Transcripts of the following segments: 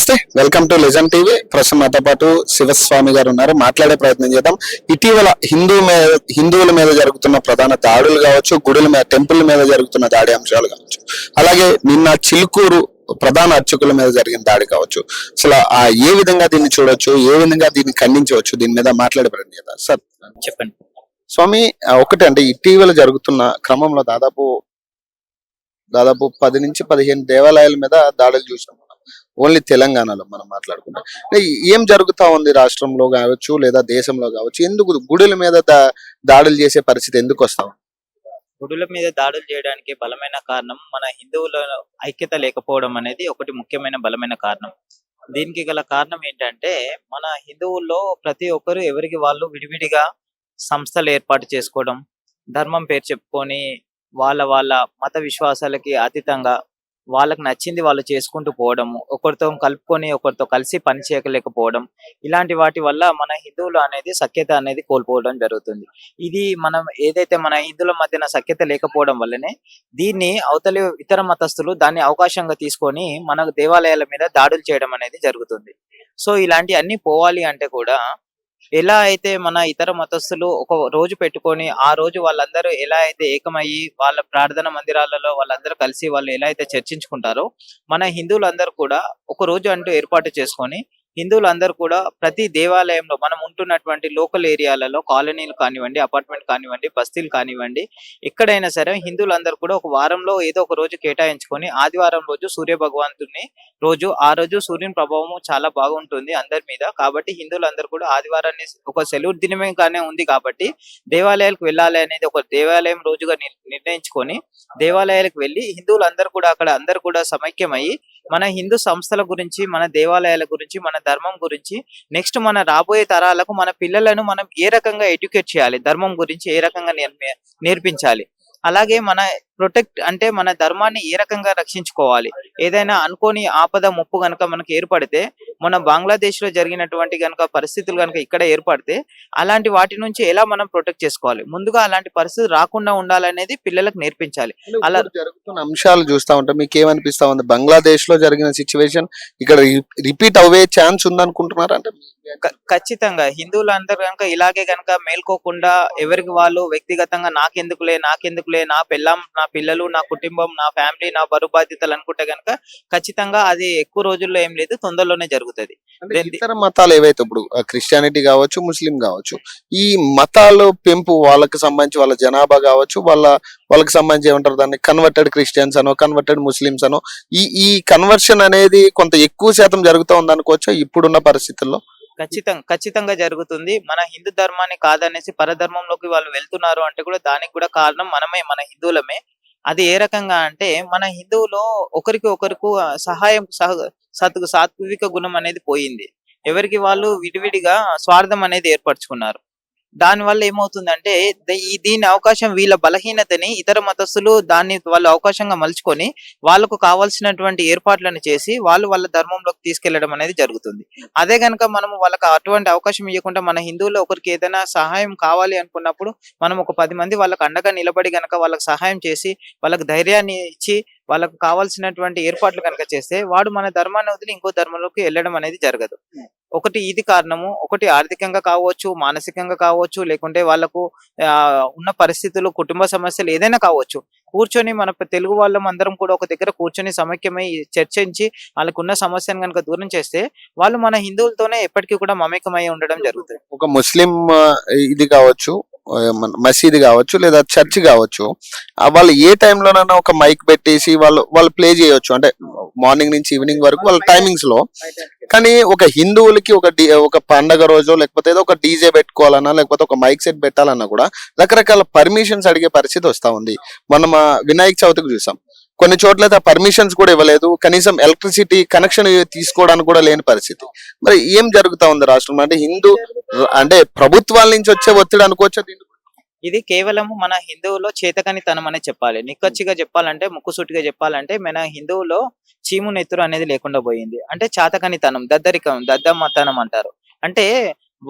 నమస్తే, welcome to legend TV. ప్రస్తుతం నాతో పాటు శివస్వామి గారు ఉన్నారు. మాట్లాడే ప్రయత్నం చేద్దాం. ఇటీవల హిందువుల మీద జరుగుతున్న ప్రధాన దాడులు కావచ్చు, గుడుల మీద, టెంపుల్ మీద జరుగుతున్న దాడి అంశాలు కావచ్చు, అలాగే నిన్న చిలుకూరు ప్రధాన అర్చకుల మీద జరిగిన దాడి కావచ్చు. అసలు ఏ విధంగా దీన్ని చూడొచ్చు, ఏ విధంగా దీన్ని ఖండించవచ్చు, దీని మీద మాట్లాడే ప్రయత్నం చేద్దాం. సార్ చెప్పండి స్వామి, ఒకటి అంటే ఇటీవల జరుగుతున్న క్రమంలో దాదాపు 10 నుంచి 15 దేవాలయాల మీద దాడులు చూసాం. ఓన్లీ తెలంగాణలో మనం మాట్లాడుకుంటాం. ఏం జరుగుతా ఉంది రాష్ట్రంలో కావచ్చు లేదా దేశంలో కావచ్చు, ఎందుకు గుడుల మీద దాడులు చేసే పరిస్థితి ఎందుకు వస్తాం? గుడుల మీద దాడులు చేయడానికి బలమైన కారణం మన హిందువుల ఐక్యత లేకపోవడం అనేది ఒకటి ముఖ్యమైన బలమైన కారణం. దీనికి గల కారణం ఏంటంటే, మన హిందువుల్లో ప్రతి ఒక్కరు ఎవరికి వాళ్ళు విడివిడిగా సంస్థలు ఏర్పాటు చేసుకోవడం, ధర్మం పేరు చెప్పుకొని వాళ్ళ వాళ్ళ మత విశ్వాసాలకి అతీతంగా వాళ్ళకి నచ్చింది వాళ్ళు చేసుకుంటూ పోవడము, ఒకరితో కలుపుకొని ఒకరితో కలిసి పని చేయలేకపోవడం, ఇలాంటి వాటి వల్ల మన హిందువులు అనేది సఖ్యత అనేది కోల్పోవడం జరుగుతుంది. ఇది మనం ఏదైతే మన హిందువుల మధ్యన సఖ్యత లేకపోవడం వల్లనే దీన్ని అవతలి ఇతర మతస్థులు దాన్ని అవకాశంగా తీసుకొని మన దేవాలయాల మీద దాడులు చేయడం అనేది జరుగుతుంది. సో ఇలాంటి అన్ని పోవాలి అంటే కూడా ఎలా అయితే మన ఇతర మతస్థులు ఒక రోజు పెట్టుకొని ఆ రోజు వాళ్ళందరూ ఎలా అయితే ఏకమయ్యి వాళ్ళ ప్రార్థన మందిరాలలో వాళ్ళందరూ కలిసి వాళ్ళు ఎలా అయితే చర్చించుకుంటారో, మన హిందువులందరూ కూడా ఒక రోజు అంటూ ఏర్పాటు చేసుకొని హిందువులందరూ కూడా ప్రతి దేవాలయంలో మనం ఉంటున్నటువంటి లోకల్ ఏరియాలలో కాలనీలు కానివ్వండి, అపార్ట్మెంట్ కానివ్వండి, బస్తీలు కానివ్వండి, ఎక్కడైనా సరే హిందువులందరూ కూడా ఒక వారంలో ఏదో ఒక రోజు కేటాయించుకొని ఆదివారం రోజు సూర్య భగవంతుని రోజు, ఆ రోజు సూర్యుని ప్రభావం చాలా బాగుంటుంది అందరి మీద. కాబట్టి హిందువులందరూ కూడా ఆదివారాన్ని ఒక సెలవు దినమే కానీ ఉంది కాబట్టి దేవాలయాలకు వెళ్ళాలి అనేది ఒక దేవాలయం రోజుగా నిర్ణయించుకొని దేవాలయాలకు వెళ్ళి హిందువులందరూ కూడా అక్కడ అందరూ కూడా సమైక్యమయ్యి మన హిందూ సంస్థల గురించి, మన దేవాలయాల గురించి, మన ధర్మం గురించి, నెక్స్ట్ మన రాబోయే తరాలకు మన పిల్లలను మనం ఏ రకంగా ఎడ్యుకేట్ చేయాలి, ధర్మం గురించి ఏ రకంగా నేర్పించాలి, అలాగే మన ప్రొటెక్ట్ అంటే మన ధర్మాన్ని ఏ రకంగా రక్షించుకోవాలి, ఏదైనా అనుకోని ఆపద ముప్పు గనక మనకు ఏర్పడితే, మన బంగ్లాదేశ్ లో జరిగినటువంటి గనక పరిస్థితులు గనక ఇక్కడ ఏర్పడితే అలాంటి వాటి నుంచి ఎలా మనం ప్రొటెక్ట్ చేసుకోవాలి, ముందుగా అలాంటి పరిస్థితి రాకుండా ఉండాలనేది పిల్లలకు నేర్పించాలి. అలా జరుగుతున్న అంశాలు చూస్తా ఉంటే మీకు ఏమనిపిస్తా ఉంది? బంగ్లాదేశ్ లో జరిగిన సిచ్యువేషన్ ఇక్కడ రిపీట్ అవే ఛాన్స్ ఉందనుకుంటున్నారా? అంటే ఖచ్చితంగా హిందువులందరూ కనుక ఇలాగే కనుక మేల్కోకుండా ఎవరికి వాళ్ళు వ్యక్తిగతంగా నాకెందుకులే, నా పెళ్ళాం, నా పిల్లలు, నా కుటుంబం, నా ఫ్యామిలీ, నా బరువు బాధ్యతలు అనుకుంటే కనుక ఖచ్చితంగా అది ఎక్కువ రోజుల్లో ఏం లేదు, తొందరలోనే జరుగుతుంది. ఇతర మతాలు ఏవైతే ఇప్పుడు క్రిస్టియానిటీ కావచ్చు, ముస్లిం కావచ్చు, ఈ మతాలు పెంపు వాళ్ళకి సంబంధించి వాళ్ళ జనాభా కావచ్చు, వాళ్ళకి సంబంధించి ఏమంటారు దాన్ని, కన్వర్టెడ్ క్రిస్టియన్స్ అనో కన్వర్టెడ్ ముస్లిమ్స్ అనో, ఈ కన్వర్షన్ అనేది కొంత ఎక్కువ శాతం జరుగుతూ ఉంది అనుకోవచ్చు ఇప్పుడున్న పరిస్థితుల్లో. ఖచ్చితంగా జరుగుతుంది. మన హిందూ ధర్మాన్ని కాదనేసి పరధర్మంలోకి వాళ్ళు వెళ్తున్నారు అంటే కూడా దానికి కూడా కారణం మనమే, మన హిందువులమే. అది ఏ రకంగా అంటే, మన హిందువులో ఒకరికి ఒకరికి సహాయం సాత్విక గుణం అనేది పోయింది. ఎవరికి వాళ్ళు విడివిడిగా స్వార్థం అనేది ఏర్పరచుకున్నారు. దాని వల్ల ఏమవుతుందంటే దీని అవకాశం, వీళ్ళ బలహీనతని ఇతర మతస్థులు దాన్ని వాళ్ళు అవకాశంగా మలుచుకొని వాళ్ళకు కావాల్సినటువంటి ఏర్పాట్లను చేసి వాళ్ళ ధర్మంలోకి తీసుకెళ్లడం అనేది జరుగుతుంది. అదే గనక మనము వాళ్ళకి అటువంటి అవకాశం ఇవ్వకుండా మన హిందువుల్లో ఒకరికి ఏదైనా సహాయం కావాలి అనుకున్నప్పుడు మనం ఒక 10 మంది వాళ్ళకి అండగా నిలబడి గనక వాళ్ళకి సహాయం చేసి వాళ్ళకి ధైర్యాన్ని ఇచ్చి వాళ్ళకు కావాల్సినటువంటి ఏర్పాట్లు కనుక చేస్తే వాడు మన ధర్మాన్ని వదిలి ఇంకో ధర్మంలోకి వెళ్ళడం అనేది జరగదు. ఒకటి ఇది కారణము, ఒకటి ఆర్థికంగా కావచ్చు, మానసికంగా కావచ్చు, లేకుంటే వాళ్ళకు ఉన్న పరిస్థితులు, కుటుంబ సమస్యలు ఏదైనా కావచ్చు. కూర్చొని మన తెలుగు వాళ్ళం అందరం కూడా ఒక దగ్గర కూర్చొని సమైక్యమై చర్చించి వాళ్ళకున్న సమస్యను కనుక దూరం చేస్తే వాళ్ళు మన హిందువులతోనే ఎప్పటికీ కూడా మమేకమై ఉండడం జరుగుతుంది. ఒక ముస్లిం ఇది కావచ్చు, మసీదు కావచ్చు లేదా చర్చ్ కావచ్చు, వాళ్ళు ఏ టైంలోనైనా ఒక మైక్ పెట్టేసి వాళ్ళు ప్లే చేయొచ్చు, అంటే మార్నింగ్ నుంచి ఈవినింగ్ వరకు వాళ్ళ టైమింగ్స్ లో. కానీ ఒక హిందువులకి ఒక పండగ రోజు లేకపోతే ఏదో ఒక డీజే పెట్టుకోవాలన్నా లేకపోతే ఒక మైక్ సెట్ పెట్టాలన్నా కూడా రకరకాల పర్మిషన్స్ అడిగే పరిస్థితి వస్తా ఉంది. మనం వినాయక చవితికి చూసాం, కొన్ని చోట్ల అయితే పర్మిషన్స్ కూడా ఇవ్వలేదు, కనీసం ఎలక్ట్రిసిటీ కనెక్షన్ తీసుకోవడానికి కూడా లేని పరిస్థితి. మరి ఏం జరుగుతా ఉంది రాష్ట్రంలో? అంటే ప్రభుత్వాల నుంచి వచ్చే ఒత్తిడి అనుకోవచ్చా? ఇది కేవలం మన హిందువులో చేతకనితనం అనే చెప్పాలి. నిక్కచ్చిగా చెప్పాలంటే, ముక్కుసూటిగా చెప్పాలంటే మన హిందువులో చీము నెత్తురు అనేది లేకుండా పోయింది. అంటే చాతకనితనం, దద్దరికం, దద్దమ్మతనం అంటారు. అంటే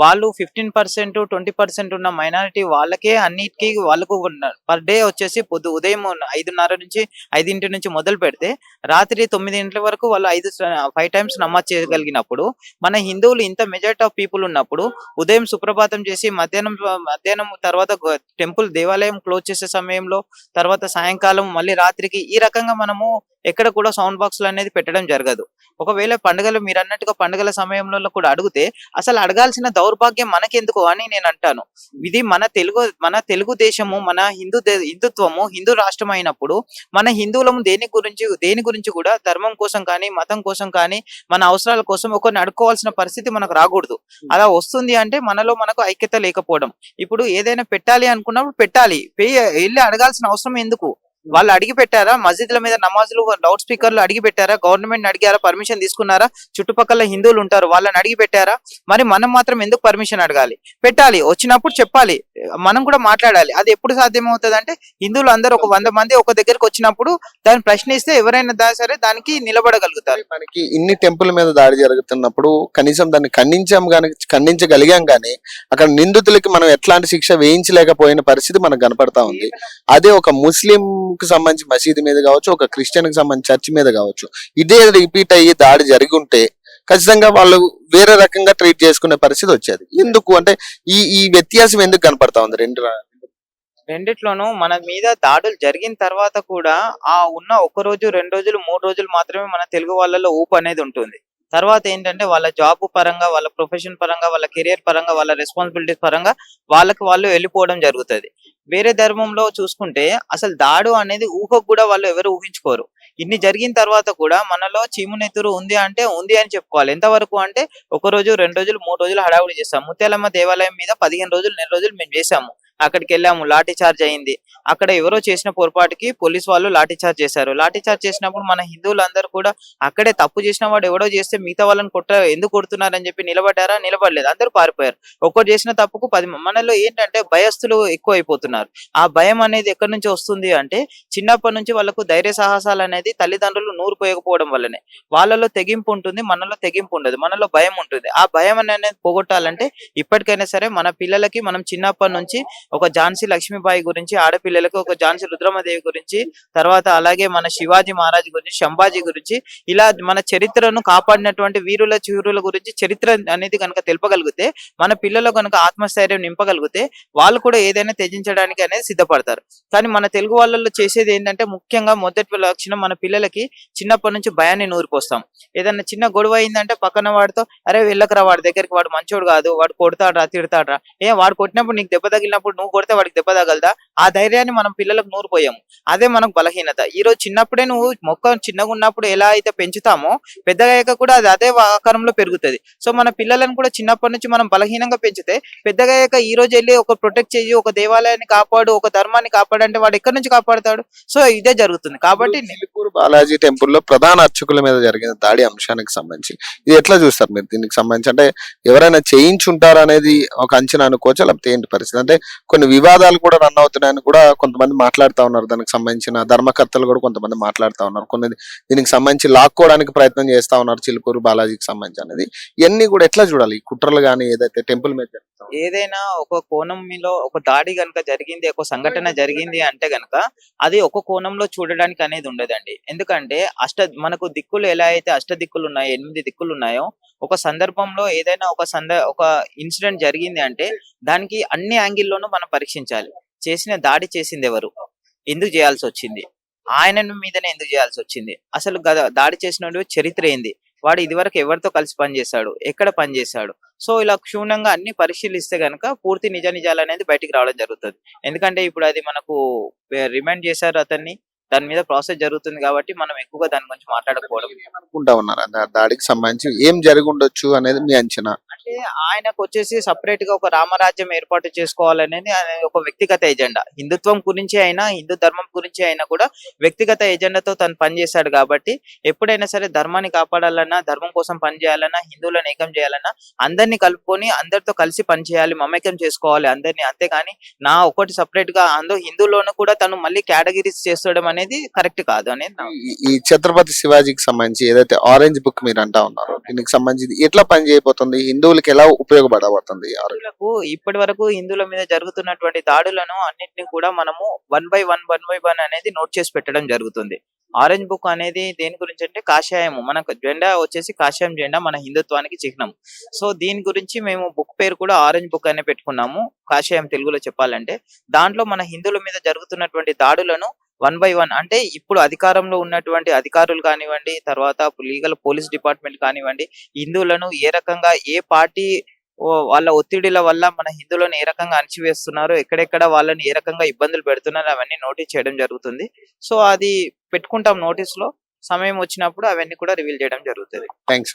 వాళ్ళు 15% 20% ఉన్న మైనారిటీ వాళ్ళకే అన్నిటికీ వాళ్ళకు పర్ డే వచ్చేసి ఉదయం 5:30 నుంచి 5 నుంచి మొదలు పెడితే రాత్రి 9 వరకు వాళ్ళు 5 టైమ్స్ నమాజ్ చేయగలిగినప్పుడు మన హిందువులు ఇంత మెజారిటీ ఆఫ్ పీపుల్ ఉన్నప్పుడు ఉదయం సుప్రభాతం చేసి మధ్యాహ్నం తర్వాత టెంపుల్ దేవాలయం క్లోజ్ చేసే సమయంలో తర్వాత సాయంకాలం మళ్ళీ రాత్రికి ఈ రకంగా మనము ఎక్కడ కూడా సౌండ్ బాక్సులు అనేది పెట్టడం జరగదు. ఒకవేళ పండుగలు మీరు అన్నట్టుగా పండుగల సమయంలో కూడా అడిగితే అసలు అడగాల్సిన దౌర్భాగ్యం మనకెందుకు అని నేను అంటాను. ఇది మన తెలుగు దేశము, మన హిందుత్వము, హిందూ రాష్ట్రం అయినప్పుడు మన హిందువులము దేని గురించి కూడా ధర్మం కోసం కానీ, మతం కోసం కానీ, మన అవసరాల కోసం ఒకరిని అడుక్కోవాల్సిన పరిస్థితి మనకు రాకూడదు. అలా వస్తుంది అంటే మనకు ఐక్యత లేకపోవడం. ఇప్పుడు ఏదైనా పెట్టాలి అనుకున్నప్పుడు పెట్టాలి. వెళ్ళి అడగాల్సిన అవసరం ఎందుకు? వాళ్ళు అడిగి పెట్టారా? మస్జిద్ల మీద నమాజులు లౌడ్ స్పీకర్లు అడిగి పెట్టారా? గవర్నమెంట్ అడిగారా? పర్మిషన్ తీసుకున్నారా? చుట్టుపక్కల హిందువులు ఉంటారు, వాళ్ళని అడిగి పెట్టారా? మరి మనం మాత్రం ఎందుకు పర్మిషన్ అడగాలి? పెట్టాలి, వచ్చినప్పుడు చెప్పాలి, మనం కూడా మాట్లాడాలి. అది ఎప్పుడు సాధ్యమవుతుంది అంటే హిందువులు అందరూ ఒక 100 మంది ఒక దగ్గరికి వచ్చినప్పుడు దాన్ని ప్రశ్నిస్తే ఎవరైనా సరే దానికి నిలబడగలుగుతారు. మనకి ఇన్ని టెంపుల్ మీద దాడి జరుగుతున్నప్పుడు కనీసం దాన్ని ఖండించగలిగాం కానీ అక్కడ నిందితులకి మనం ఎట్లాంటి శిక్ష వేయించలేకపోయిన పరిస్థితి మనకు కనపడతా ఉంది. అదే ఒక ముస్లిం కి సంబంధించి మసీదు మీద కావచ్చు, ఒక క్రిస్టియన్ కి సంబంధించి చర్చ్ మీద కావచ్చు, ఇదే రిపీట్ అయ్యి దాడి జరిగి ఉంటే ఖచ్చితంగా వాళ్ళు వేరే రకంగా ట్రీట్ చేసుకునే పరిస్థితి వచ్చేది. ఎందుకు అంటే ఈ వ్యత్యాసం ఎందుకు కనపడతా ఉంది రెండిట్లోనూ మన మీద దాడులు జరిగిన తర్వాత కూడా ఆ ఉన్న 1 రోజు 2 రోజులు 3 రోజులు మాత్రమే మన తెలుగు వాళ్ళలో ఊపు అనేది ఉంటుంది. తర్వాత ఏంటంటే వాళ్ళ జాబ్ పరంగా, వాళ్ళ ప్రొఫెషన్ పరంగా, వాళ్ళ కెరియర్ పరంగా, వాళ్ళ రెస్పాన్సిబిలిటీస్ పరంగా వాళ్ళు వెళ్ళిపోవడం జరుగుతుంది. వేరే ధర్మంలో చూసుకుంటే అసలు దాడు అనేది ఊహకు కూడా వాళ్ళు ఎవరు ఊహించుకోరు. ఇన్ని జరిగిన తర్వాత కూడా మనలో చీమునెత్తురు ఉంది అంటే ఉంది అని చెప్పుకోవాలి. ఎంతవరకు అంటే 1 రోజు 2 రోజులు 3 రోజులు హడావుడి చేస్తాం. ముత్యాలమ్మ దేవాలయం మీద 15 రోజులు నెల రోజులు మేము చేసాము. అక్కడికి వెళ్ళాము, లాఠీ చార్జ్ అయింది. అక్కడ ఎవరో చేసిన పొరపాటుకి పోలీస్ వాళ్ళు లాఠీ చార్జ్ చేశారు. లాఠీ చార్జ్ చేసినప్పుడు మన హిందువులందరూ కూడా అక్కడే తప్పు చేసిన వాడు ఎవడో చేస్తే మిగతా వాళ్ళని ఎందుకు కొడుతున్నారని చెప్పి నిలబడ్డారా? నిలబడలేదు, అందరూ పారిపోయారు. ఒక్కరు చేసిన తప్పుకు 10 మనలో ఏంటంటే భయస్థులు ఎక్కువ అయిపోతున్నారు. ఆ భయం అనేది ఎక్కడి నుంచి వస్తుంది అంటే చిన్నప్పటి నుంచి వాళ్ళకు ధైర్య సాహసాలు అనేది తల్లిదండ్రులు నూరుపోయకపోవడం వల్లనే. వాళ్ళలో తెగింపు ఉంటుంది, మనలో తెగింపు ఉండదు, మనలో భయం ఉంటుంది. ఆ భయం అనేది పోగొట్టాలంటే ఇప్పటికైనా సరే మన పిల్లలకి మనం చిన్నప్పటి నుంచి ఒక ఝాన్సీ లక్ష్మీబాయి గురించి, ఆడపిల్లలకు ఒక ఝాన్సీ రుద్రమదేవి గురించి, తర్వాత అలాగే మన శివాజీ మహారాజ్ గురించి, సంభాజీ గురించి, ఇలా మన చరిత్రను కాపాడినటువంటి వీరుల చూరుల గురించి చరిత్ర అనేది కనుక తెలుపగలిగితే, మన పిల్లలు కనుక ఆత్మస్థైర్యం నింపగలిగితే వాళ్ళు కూడా ఏదైనా త్యజించడానికి అనేది సిద్ధపడతారు. కానీ మన తెలుగు వాళ్ళలో చేసేది ఏంటంటే ముఖ్యంగా మొదటి లక్షణం మన పిల్లలకి చిన్నప్పటి నుంచి భయాన్ని నూరిపోస్తాం. ఏదైనా చిన్న గొడవ అయిందంటే పక్కన వాడితో అరే వెళ్ళకరా, వాడి దగ్గరికి, వాడు మంచోడు కాదు, వాడు కొడతాడ్రా తిడతాడ్రా, వాడు కొట్టినప్పుడు నీకు దెబ్బ తగిలినప్పుడు నువ్వు కొడితే వాడికి దెబ్బ తగలదా? ఆ ధైర్యాన్ని మనం పిల్లలకు నూరిపోయాము. అదే మనకు బలహీనత. ఈ రోజు చిన్నప్పుడే నువ్వు మొక్క చిన్నగా ఉన్నప్పుడు ఎలా అయితే పెంచుతామో పెద్దగా అయ్యాక కూడా అది అదే ఆకారంలో పెరుగుతుంది. సో మన పిల్లలను కూడా చిన్నప్పటి నుంచి మనం బలహీనంగా పెంచితే పెద్దగా అయ్యాక ఈ రోజు వెళ్ళి ఒక ప్రొటెక్ట్ చేయి, ఒక దేవాలయాన్ని కాపాడు, ఒక ధర్మాన్ని కాపాడు అంటే వాడు ఎక్కడి నుంచి కాపాడుతాడు? సో ఇదే జరుగుతుంది. కాబట్టి చిలుకూరు బాలాజీ టెంపుల్ లో ప్రధాన అర్చకుల మీద జరిగిన దాడి అంశానికి సంబంధించి ఇది ఎట్లా చూస్తారు మీరు? దీనికి సంబంధించి అంటే ఎవరైనా చేయించుంటారు అనేది ఒక అంచనా అనుకోవచ్చా, లేకపోతే ఏంటి పరిస్థితి? అంటే కొన్ని వివాదాలు కూడా రన్ అవుతున్నాయని కూడా కొంతమంది మాట్లాడుతూ ఉన్నారు. దానికి సంబంధించిన ధర్మకర్తలు కూడా కొంతమంది మాట్లాడుతూ ఉన్నారు. దీనికి సంబంధించి లాక్కోవడానికి ప్రయత్నం చేస్తా ఉన్నారు చిలుకూరు బాలాజీకి సంబంధించి అనేది. ఇవన్నీ కూడా ఎట్లా చూడాలి? ఈ కుట్రలు కానీ ఏదైతే టెంపుల్ మీద ఏదైనా ఒక కోణంలో ఒక దాడి గనుక జరిగింది, ఒక సంఘటన జరిగింది అంటే గనక అది ఒక కోణంలో చూడడానికి అనేది ఉండదండి. ఎందుకంటే మనకు దిక్కులు ఎలా అయితే దిక్కులు ఉన్నాయో, 8 దిక్కులు ఉన్నాయో, ఒక సందర్భంలో ఏదైనా ఒక ఇన్సిడెంట్ జరిగింది అంటే దానికి అన్ని యాంగిల్లోనూ మనం పరీక్షించాలి. దాడి చేసింది ఎవరు? ఎందుకు చేయాల్సి వచ్చింది? ఆయన మీదనే ఎందుకు చేయాల్సి వచ్చింది? అసలు దాడి చేసిన చరిత్ర ఏంది? వాడు ఇదివరకు ఎవరితో కలిసి పనిచేశాడు, ఎక్కడ పనిచేశాడు? సో ఇలా క్షుణ్ణంగా అన్ని పరిశీలిస్తే గనక పూర్తి నిజాలు అనేది బయటికి రావడం జరుగుతుంది. ఎందుకంటే ఇప్పుడు అది మనకు రిమైండ్ చేశారు అతన్ని, దాని మీద ప్రాసెస్ జరుగుతుంది కాబట్టి మనం ఎక్కువగా దాని గురించి మాట్లాడకపోవడం. ఏమనుకుంటా ఉన్నారు దాడికి సంబంధించి ఏం జరిగి ఉండొచ్చు అనేది మీ అంచనా? అంటే ఆయనకు వచ్చేసి సపరేట్ గా ఒక రామరాజ్యం ఏర్పాటు చేసుకోవాలనేది ఒక వ్యక్తిగత ఎజెండా. హిందుత్వం గురించి అయినా, హిందూ ధర్మం గురించి అయినా కూడా వ్యక్తిగత ఎజెండాతో తను పనిచేశాడు కాబట్టి ఎప్పుడైనా సరే ధర్మాన్ని కాపాడాలన్నా, ధర్మం కోసం పనిచేయాలన్నా, హిందువులను ఏకం చేయాలన్నా అందరినీ కలుపుకొని అందరితో కలిసి పనిచేయాలి, మమేకం చేసుకోవాలి అందరినీ. అంతేగాని నా ఒకటి సపరేట్ గా హిందువులోనూ కూడా తను మళ్ళీ కేటగిరీస్ చేస్తడం అనేది అనేది కరెక్ట్ కాదు అనేది ఈ ఛత్రపతి శివాజీకి సంబంధించి ఏదైతే ఆరెంజ్ బుక్ మీరు అంటా ఉన్నారో దీనికి సంబంధించి ఎట్లా పని చేయబోతుంది, హిందువులకి ఎలా ఉపయోగపడబోతుంది ఈ orange book? ఇప్పటి వరకు హిందువుల మీద జరుగుతున్నటువంటి దాడులను అన్నిటిని కూడా మనము 1 by 1 అనేది నోట్ చేసి పెట్టడం జరుగుతుంది. ఆరెంజ్ బుక్ అనేది దేని గురించి అంటే కాషాయము, మనకు జెండా వచ్చేసి కాషాయం జెండా మన హిందుత్వానికి చిహ్నం. సో దీని గురించి మేము బుక్ పేరు కూడా ఆరెంజ్ బుక్ అనే పెట్టుకున్నాము, కాషాయం తెలుగులో చెప్పాలంటే. దాంట్లో మన హిందువుల మీద జరుగుతున్నటువంటి దాడులను 1 by 1 అంటే ఇప్పుడు అధికారంలో ఉన్నటువంటి అధికారులు కానివ్వండి, తర్వాత లీగల్ పోలీస్ డిపార్ట్మెంట్ కానివ్వండి, హిందువులను ఏ రకంగా ఏ పార్టీ వాళ్ళ ఒత్తిడిల వల్ల మన హిందువులను ఏ రకంగా అణచివేస్తున్నారు, ఎక్కడెక్కడ వాళ్ళని ఏ రకంగా ఇబ్బందులు పెడుతున్నారు అవన్నీ నోటీస్ చేయడం జరుగుతుంది. సో అది పెట్టుకుంటాం నోటీస్ లో, సమయం వచ్చినప్పుడు అవన్నీ కూడా రివీల్ చేయడం జరుగుతుంది. థ్యాంక్స్.